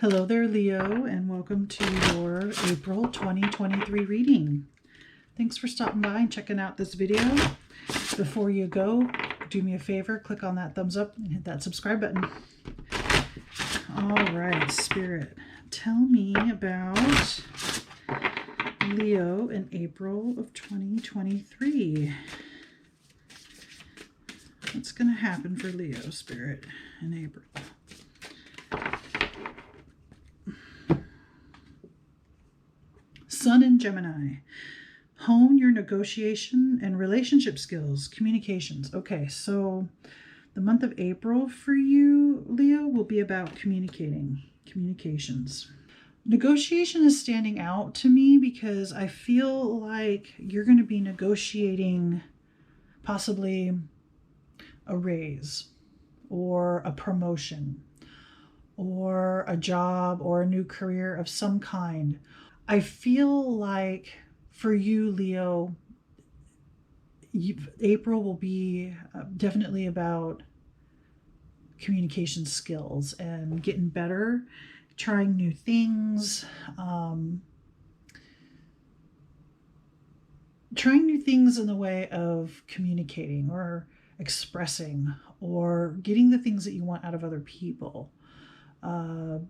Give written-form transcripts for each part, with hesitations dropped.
Hello there, Leo, and welcome to your April 2023 reading. Thanks for stopping by and checking out this video. Before you go, do me a favor, click on that thumbs up and hit that subscribe button. All right, Spirit, tell me about Leo in April of 2023. What's going to happen for Leo, Spirit, in April? Sun in Gemini. Hone your negotiation and relationship skills, communications. Okay, so the month of April for you, Leo, will be about communications. Negotiation is standing out to me because I feel like you're going to be negotiating possibly a raise or a promotion or a job or a new career of some kind. I feel like for you, Leo, April will be definitely about communication skills and getting better, trying new things, in the way of communicating or expressing or getting the things that you want out of other people,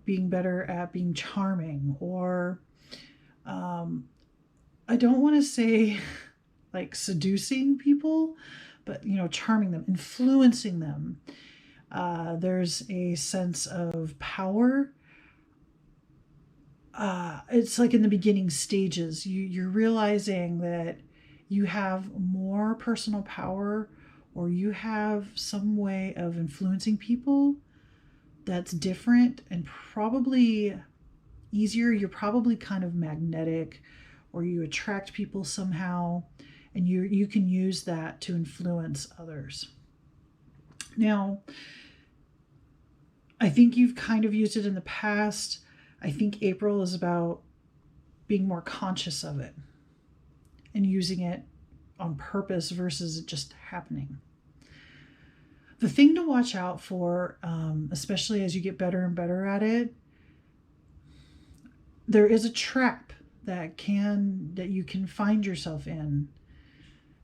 being better at being charming or I don't want to say like seducing people, but, charming them, influencing them. There's a sense of power. It's like in the beginning stages, you're realizing that you have more personal power or you have some way of influencing people that's different and probably easier. You're probably kind of magnetic or you attract people somehow and you can use that to influence others. Now, I think you've kind of used it in the past. I think April is about being more conscious of it and using it on purpose versus it just happening. The thing to watch out for, especially as you get better and better at it, there is a trap that you can find yourself in.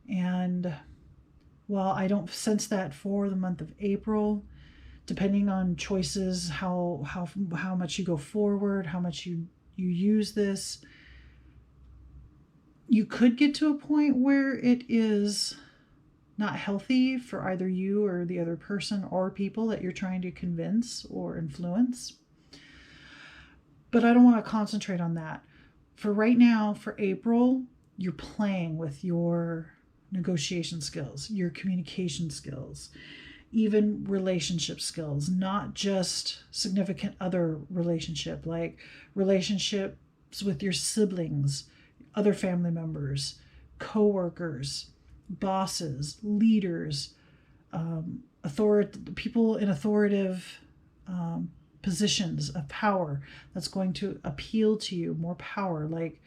And while I don't sense that for the month of April, depending on choices, how much you go forward, how much you use this, you could get to a point where it is not healthy for either you or the other person or people that you're trying to convince or influence. But I don't want to concentrate on that. For right now, for April, you're playing with your negotiation skills, your communication skills, even relationship skills, not just significant other relationship, like relationships with your siblings, other family members, co-workers, bosses, leaders, people in authoritative positions of power that's going to appeal to you, more power, like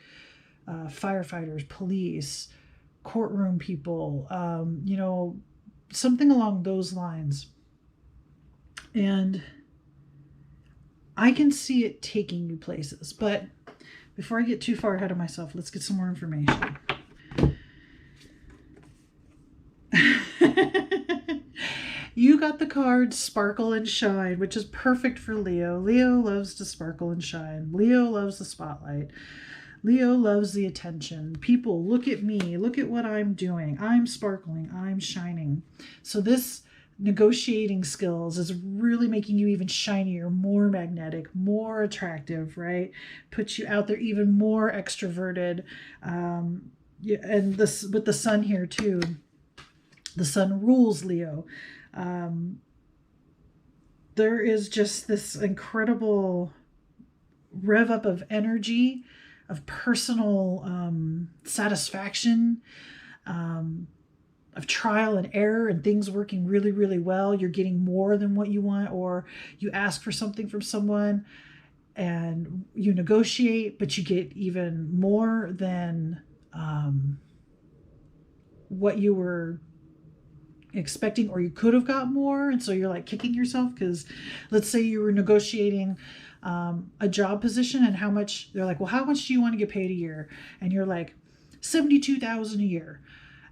firefighters, police, courtroom people, something along those lines. And I can see it taking you places. But before I get too far ahead of myself, let's get some more information. You got the card Sparkle and Shine, which is perfect for Leo. Leo loves to sparkle and shine. Leo loves the spotlight. Leo loves the attention. People, look at me. Look at what I'm doing. I'm sparkling. I'm shining. So this negotiating skills is really making you even shinier, more magnetic, more attractive, right? Puts you out there even more extroverted. And this with the sun here too. The sun rules Leo. There is just this incredible rev up of energy, of personal satisfaction, of trial and error and things working really, really well. You're getting more than what you want, or you ask for something from someone and you negotiate, but you get even more than what you were expecting, or you could have got more, and so you're like kicking yourself because let's say you were negotiating a job position, and how much they're like, well, how much do you want to get paid a year? And you're like, 72,000 a year,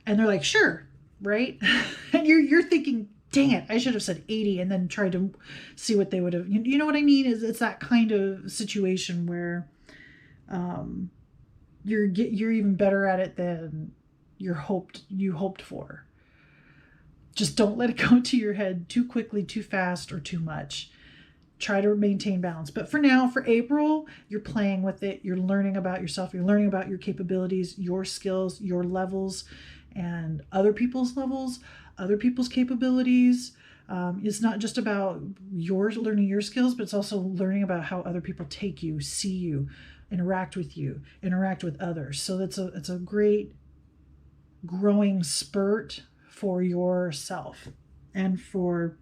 and they're like, sure, right? And you're thinking, dang it, I should have said 80 and then tried to see what they would have, you know what I mean? It's that kind of situation where you're even better at it than you hoped for. Just don't let it go to your head too quickly, too fast, or too much. Try to maintain balance. But for now, for April, you're playing with it. You're learning about yourself. You're learning about your capabilities, your skills, your levels, and other people's levels, other people's capabilities. It's not just about learning your skills, but it's also learning about how other people take you, see you, interact with others. So it's a great growing spurt for yourself and for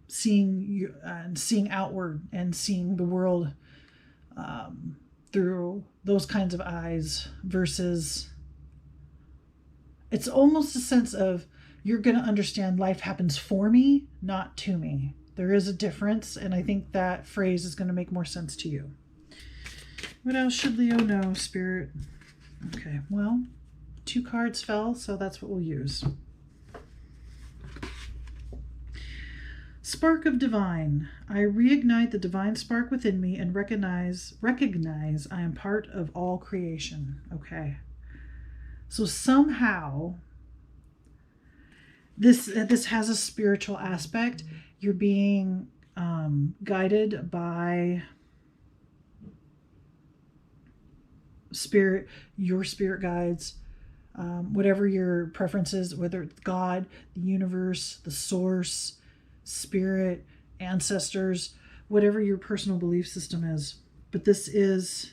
seeing outward and seeing the world through those kinds of eyes, versus it's almost a sense of you're going to understand life happens for me, not to me. There is a difference, and I think that phrase is going to make more sense to you. What else should Leo know, Spirit? Okay, well, 2 cards fell, so that's what we'll use. Spark of Divine. I reignite the divine spark within me and recognize I am part of all creation. Okay. So somehow this has a spiritual aspect. You're being guided by spirit, your spirit guides, whatever your preference is, whether it's God, the universe, the source, spirit, ancestors, whatever your personal belief system is. But this is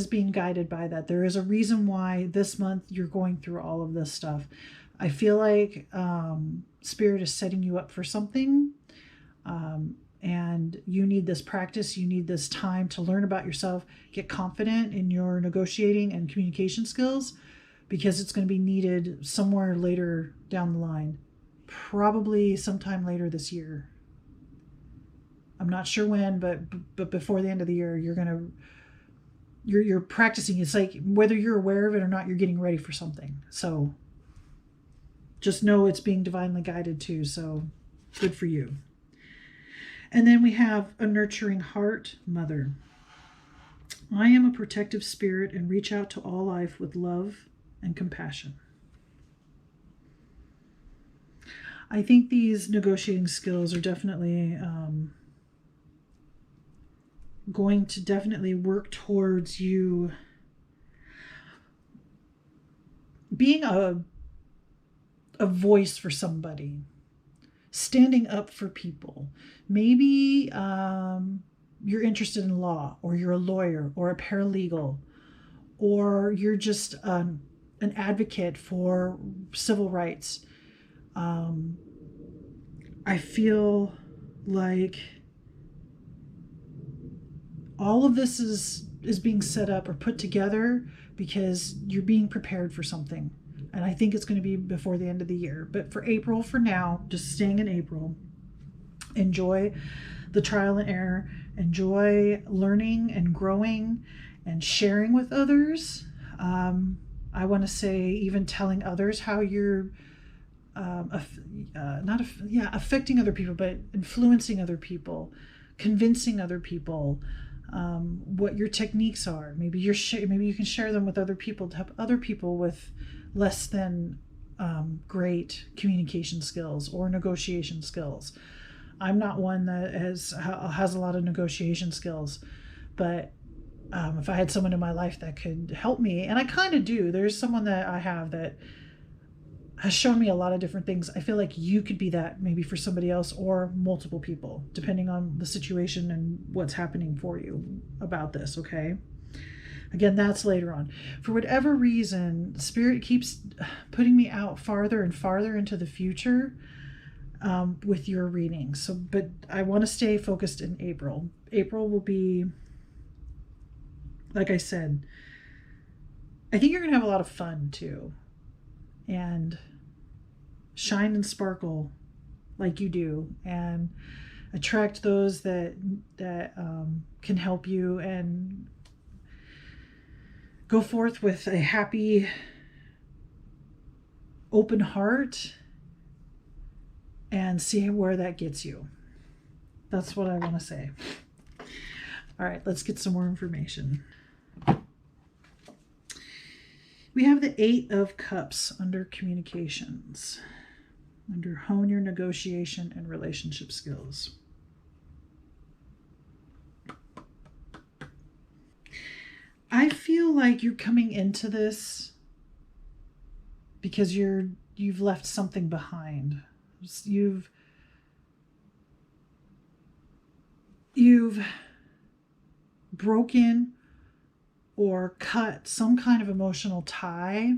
being guided by that. There is a reason why this month you're going through all of this stuff. I feel like spirit is setting you up for something, and you need this practice. You need this time to learn about yourself, get confident in your negotiating and communication skills, because it's going to be needed somewhere later down the line. Probably sometime later this year. I'm not sure when, but before the end of the year, you're practicing. It's like whether you're aware of it or not, you're getting ready for something. So just know it's being divinely guided too. So good for you. And then we have a nurturing heart, Mother. I am a protective spirit and reach out to all life with love and compassion. I think these negotiating skills are definitely going to definitely work towards you being a voice for somebody, standing up for people. Maybe you're interested in law, or you're a lawyer or a paralegal, or you're just an advocate for civil rights. I feel like all of this is being set up or put together because you're being prepared for something. And I think it's going to be before the end of the year. But for April, for now, just staying in April, enjoy the trial and error, enjoy learning and growing and sharing with others. I want to say even telling others how you're affecting other people, but influencing other people, convincing other people, what your techniques are. Maybe you can share them with other people to help other people with less than great communication skills or negotiation skills. I'm not one that has a lot of negotiation skills, but if I had someone in my life that could help me, and I kind of do, there's someone that I have that has shown me a lot of different things. I feel like you could be that maybe for somebody else or multiple people, depending on the situation and what's happening for you about this, okay? Again, that's later on. For whatever reason, Spirit keeps putting me out farther and farther into the future with your readings. So, but I want to stay focused in April. April will be, like I said, I think you're going to have a lot of fun too. and shine and sparkle like you do, and attract those that can help you, and go forth with a happy, open heart, and see where that gets you. That's what I want to say. All right, let's get some more information. We have the 8 of Cups under communications, under hone your negotiation and relationship skills. I feel like you're coming into this because you've left something behind. You've broken or cut some kind of emotional tie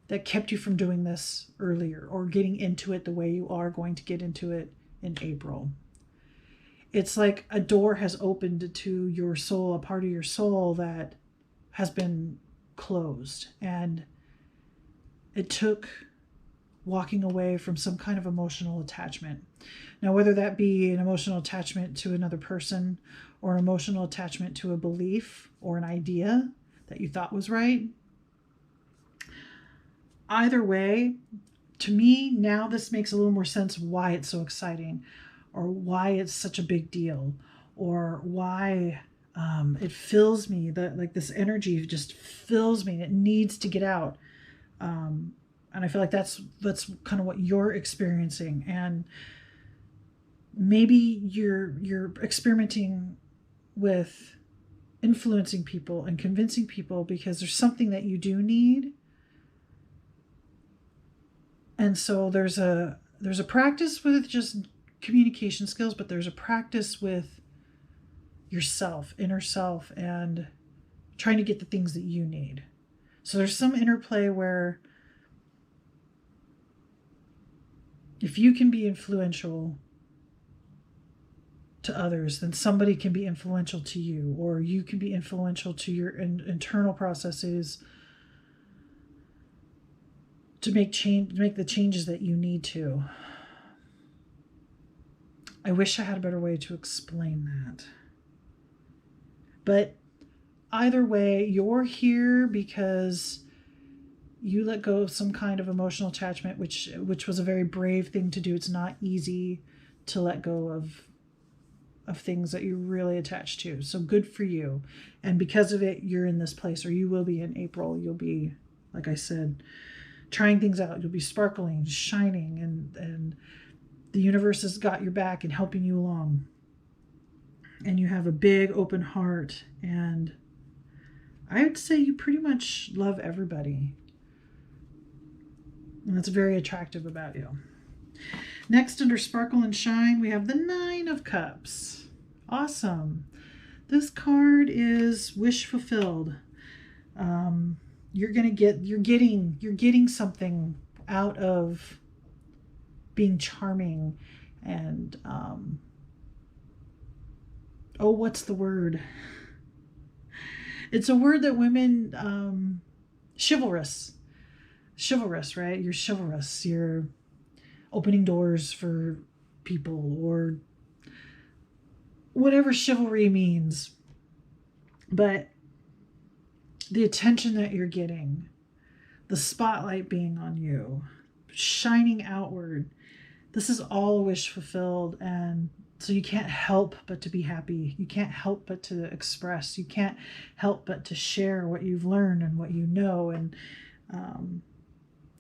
that kept you from doing this earlier, or getting into it the way you are going to get into it in April. It's like a door has opened to your soul, a part of your soul that has been closed, and it took walking away from some kind of emotional attachment. Now, whether that be an emotional attachment to another person, or an emotional attachment to a belief or an idea that you thought was right, either way, to me, now this makes a little more sense why it's so exciting, or why it's such a big deal, or why it fills me, that like this energy just fills me and it needs to get out. And I feel like that's kind of what you're experiencing. And maybe you're experimenting with influencing people and convincing people because there's something that you do need. And so there's a practice with just communication skills, but there's a practice with yourself, inner self, and trying to get the things that you need. So there's some interplay where if you can be influential to others, then somebody can be influential to you, or you can be influential to your internal processes to make the changes that you need to. I wish I had a better way to explain that. But either way, you're here because you let go of some kind of emotional attachment, which was a very brave thing to do. It's not easy to let go of things that you're really attached to. So good for you. And because of it, you're in this place, or you will be in April. You'll be, like I said, trying things out. You'll be sparkling, shining, and the universe has got your back and helping you along. And you have a big open heart, and I would say you pretty much love everybody. And that's very attractive about you. Next, under Sparkle and Shine, we have the 9 of Cups. Awesome. This card is wish fulfilled. You're getting something out of being charming and what's the word? It's a word that women chivalrous, right? You're chivalrous. You're opening doors for people, or whatever chivalry means. But the attention that you're getting, the spotlight being on you, shining outward, this is all a wish fulfilled. And so you can't help but to be happy. You can't help but to express. You can't help but to share what you've learned and what you know. And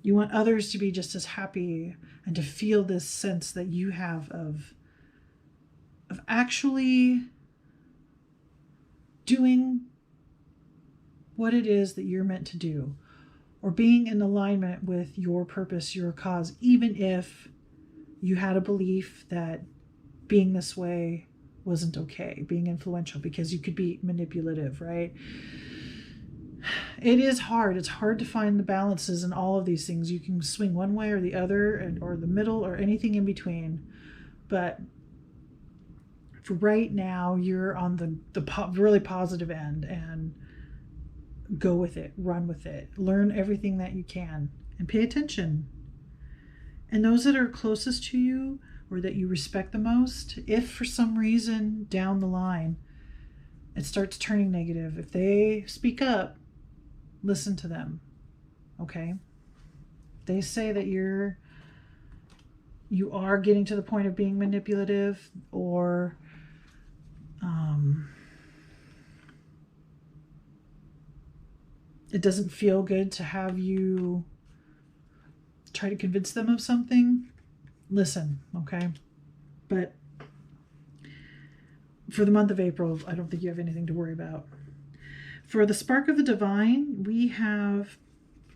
you want others to be just as happy and to feel this sense that you have of actually doing what it is that you're meant to do, or being in alignment with your purpose, your cause, even if you had a belief that being this way wasn't okay, being influential, because you could be manipulative, right? It is hard. It's hard to find the balances in all of these things. You can swing one way or the other, or the middle, or anything in between. But for right now, you're on the really positive end, and go with it, run with it, learn everything that you can, and pay attention. And those that are closest to you or that you respect the most, if for some reason down the line it starts turning negative, if they speak up, listen to them. Okay? If they say that you are getting to the point of being manipulative, or it doesn't feel good to have you try to convince them of something, listen, okay? But for the month of April, I don't think you have anything to worry about. For the spark of the divine, we have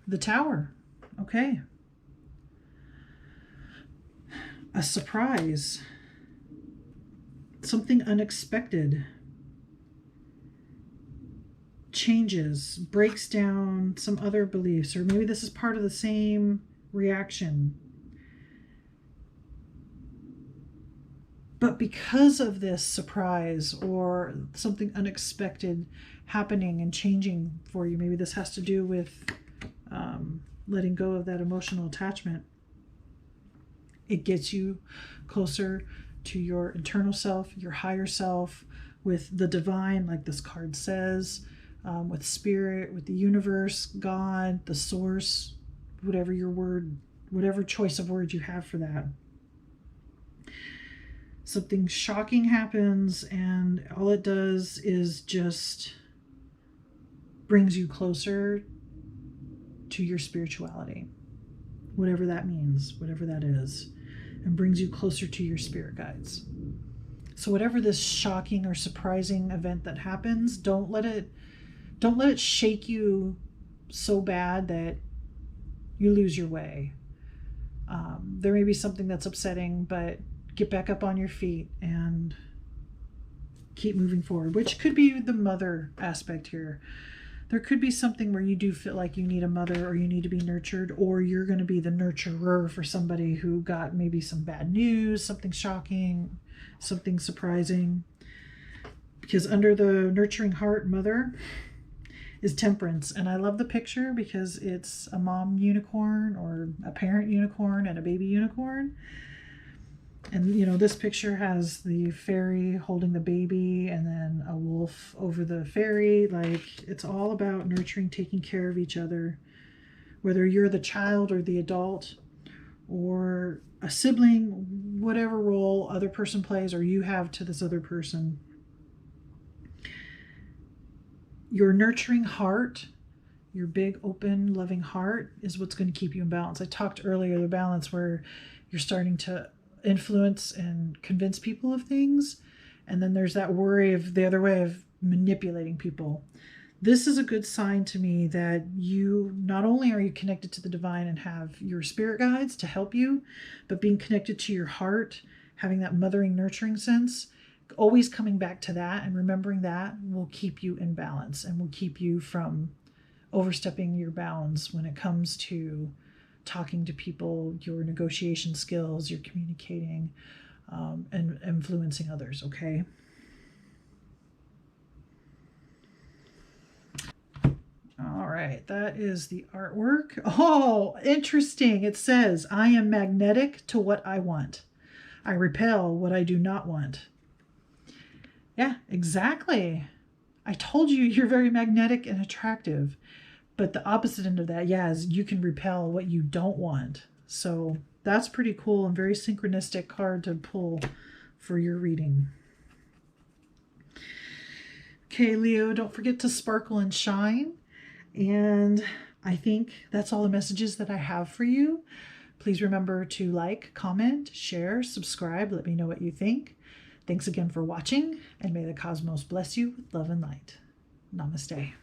the Tower, okay? A surprise, something unexpected, changes, breaks down some other beliefs, or maybe this is part of the same reaction. But because of this surprise or something unexpected happening and changing for you, maybe this has to do with letting go of that emotional attachment, it gets you closer to your internal self, your higher self, with the divine, like this card says, with spirit, with the universe, God, the source, whatever your word, whatever choice of words you have for that. Something shocking happens, and all it does is just brings you closer to your spirituality, whatever that means, whatever that is, and brings you closer to your spirit guides. So whatever this shocking or surprising event that happens, don't let it shake you so bad that you lose your way. There may be something that's upsetting, but get back up on your feet and keep moving forward, which could be the mother aspect here. There could be something where you do feel like you need a mother, or you need to be nurtured, or you're going to be the nurturer for somebody who got maybe some bad news, something shocking, something surprising. Because under the nurturing heart, mother, is Temperance. And I love the picture because it's a mom unicorn or a parent unicorn and a baby unicorn. And, you know, this picture has the fairy holding the baby and then a wolf over the fairy. Like, it's all about nurturing, taking care of each other, whether you're the child or the adult or a sibling, whatever role other person plays or you have to this other person. Your nurturing heart, your big, open, loving heart is what's going to keep you in balance. I talked earlier, the balance where you're starting to influence and convince people of things, and then there's that worry of the other way of manipulating people. This is a good sign to me that you not only are you connected to the divine and have your spirit guides to help you, but being connected to your heart, having that mothering, nurturing sense, always coming back to that and remembering that will keep you in balance and will keep you from overstepping your bounds when it comes to talking to people, your negotiation skills, your communicating, and influencing others, okay? All right, that is the artwork. Oh, interesting. It says, I am magnetic to what I want. I repel what I do not want. Yeah, exactly. I told you you're very magnetic and attractive. But the opposite end of that, yeah, is you can repel what you don't want. So that's pretty cool and very synchronistic card to pull for your reading. Okay, Leo, don't forget to sparkle and shine. And I think that's all the messages that I have for you. Please remember to like, comment, share, subscribe. Let me know what you think. Thanks again for watching, and may the cosmos bless you with love and light. Namaste.